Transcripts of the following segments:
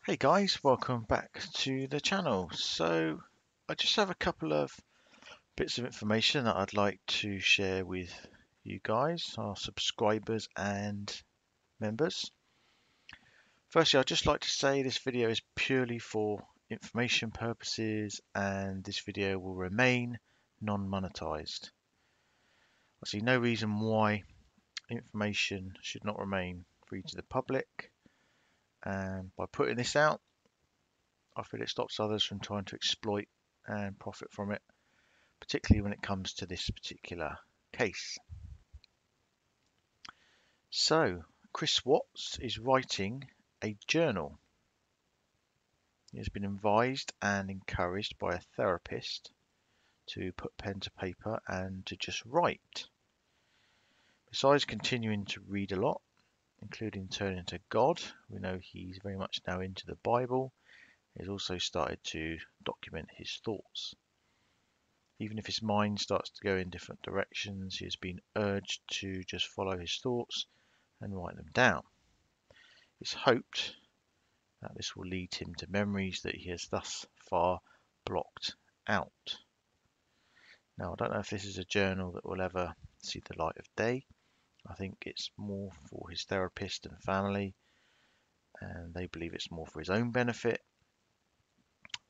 Hey guys, welcome back to the channel. So I just have a couple of bits of information that I'd like to share with you guys, our subscribers and members. Firstly, I'd just like to say this video is purely for information purposes and this video will remain non-monetized. I see no reason why information should not remain free to the public, and by putting this out I feel it stops others from trying to exploit and profit from it, particularly when it comes to this particular case. So, Chris Watts is writing a journal. He has been advised and encouraged by a therapist to put pen to paper and to just write. Besides continuing to read a lot, including turning to God, we know he's very much now into the Bible. He's also started to document his thoughts. Even if his mind starts to go in different directions, he has been urged to just follow his thoughts and write them down. It's hoped that this will lead him to memories that he has thus far blocked out. Now, I don't know if this is a journal that will ever see the light of day. I think it's more for his therapist and family, and they believe it's more for his own benefit.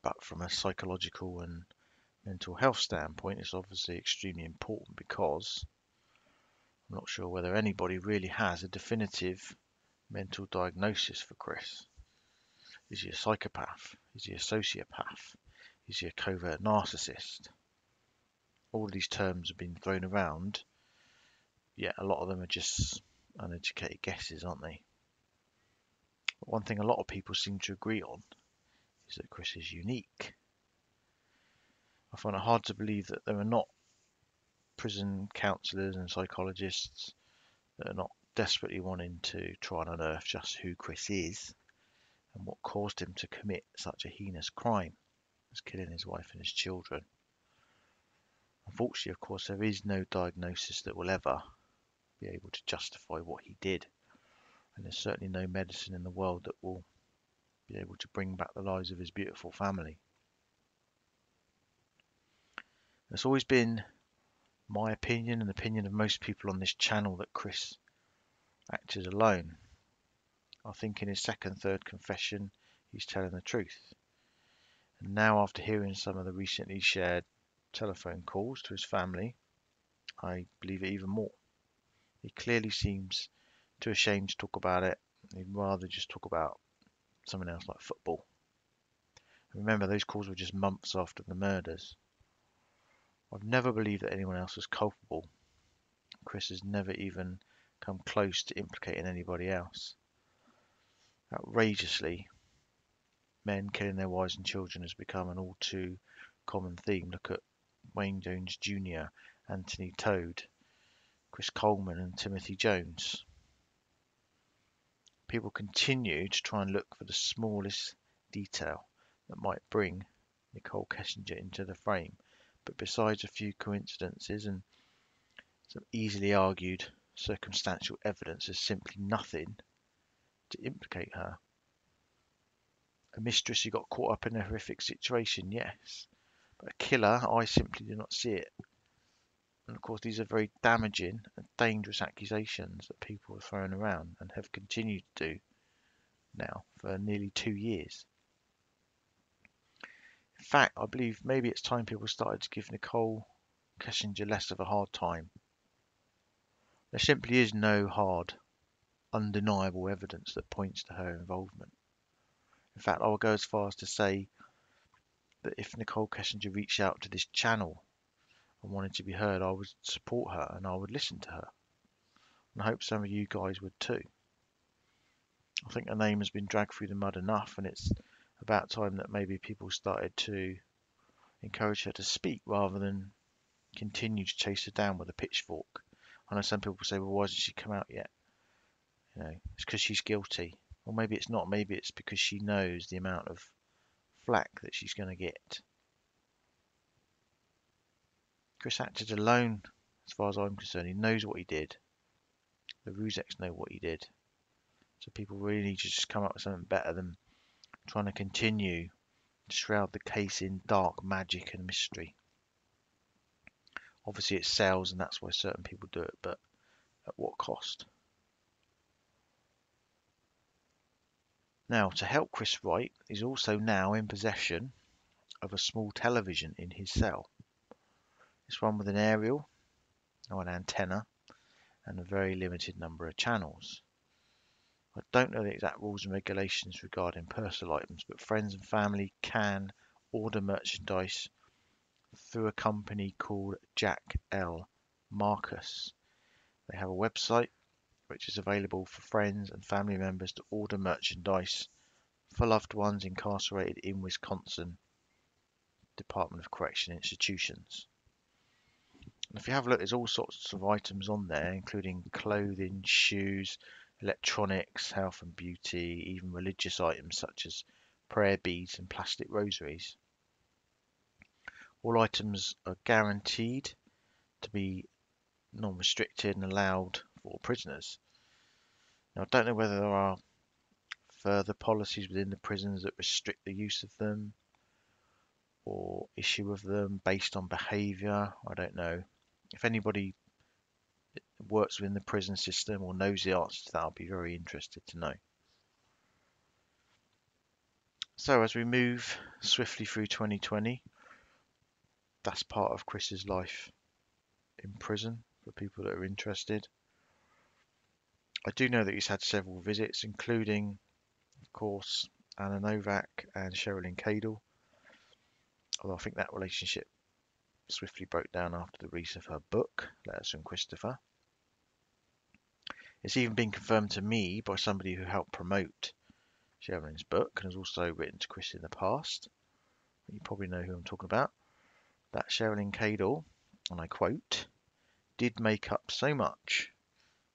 But from a psychological and mental health standpoint, it's obviously extremely important because I'm not sure whether anybody really has a definitive mental diagnosis for Chris. Is he a psychopath? Is he a sociopath? Is he a covert narcissist? All of these terms have been thrown around, yet a lot of them are just uneducated guesses, aren't they? But one thing a lot of people seem to agree on is that Chris is unique. I find it hard to believe that there are not prison counsellors and psychologists that are not desperately wanting to try and unearth just who Chris is and what caused him to commit such a heinous crime as killing his wife and his children. Unfortunately, of course, there is no diagnosis that will ever be able to justify what he did, and there's certainly no medicine in the world that will be able to bring back the lives of his beautiful family. It's always been my opinion and the opinion of most people on this channel that Chris acted alone. I think in his second, third confession, he's telling the truth. And now, after hearing some of the recently shared telephone calls to his family, I believe it even more. He clearly seems too ashamed to talk about it. He'd rather just talk about something else like football. Remember, those calls were just months after the murders. I've never believed that anyone else was culpable. Chris has never even come close to implicating anybody else. Outrageously, men killing their wives and children has become an all too common theme. Look at Wayne Jones Jr., Anthony Toad, Chris Coleman and Timothy Jones. People continue to try and look for the smallest detail that might bring Nicole Kessinger into the frame. But besides a few coincidences and some easily argued circumstantial evidence, there's simply nothing to implicate her. A mistress who got caught up in a horrific situation, yes. But a killer, I simply do not see it. And of course, these are very damaging and dangerous accusations that people are throwing around and have continued to do now for nearly 2 years. In fact, I believe maybe it's time people started to give Nicole Kessinger less of a hard time. There simply is no hard, undeniable evidence that points to her involvement. In fact, I will go as far as to say that if Nicole Kessinger reached out to this channel and wanted to be heard, I would support her and I would listen to her. And I hope some of you guys would too. I think her name has been dragged through the mud enough, and it's about time that maybe people started to encourage her to speak rather than continue to chase her down with a pitchfork. I know some people say, well, why hasn't she come out yet? It's because she's guilty. Or maybe it's not. Maybe it's because she knows the amount of flack that she's going to get. Chris acted alone, as far as I'm concerned. He knows what he did. The Rusecs know what he did. So people really need to just come up with something better than trying to continue to shroud the case in dark magic and mystery. Obviously it sells and that's why certain people do it, but at what cost? Now, to help Chris Wright, he's also now in possession of a small television in his cell. It's one with an aerial, or an antenna, and a very limited number of channels. I don't know the exact rules and regulations regarding personal items, but friends and family can order merchandise through a company called Jack L. Marcus. They have a website which is available for friends and family members to order merchandise for loved ones incarcerated in Wisconsin Department of Correction institutions. And if you have a look, there's all sorts of items on there, including clothing, shoes, electronics, health and beauty, even religious items such as prayer beads and plastic rosaries. All items are guaranteed to be non-restricted and allowed for prisoners. Now, I don't know whether there are further policies within the prisons that restrict the use of them or issue of them based on behaviour. I don't know. If anybody works within the prison system or knows the answer to that, I'll be very interested to know. So as we move swiftly through 2020, that's part of Chris's life in prison for people that are interested. I do know that he's had several visits, including, of course, Anna Novak and Sherilyn Cadle, although I think that relationship swiftly broke down after the release of her book, Letters from Christopher. It's even been confirmed to me by somebody who helped promote Sherilyn's book and has also written to Chris in the past. You probably know who I'm talking about. That Sherilyn Cadle, and I quote, did make up so much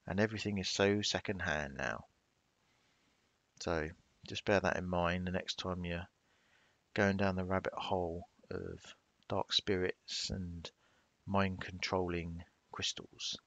and everything is so second hand now. So just bear that in mind the next time you're going down the rabbit hole of dark spirits and mind controlling crystals.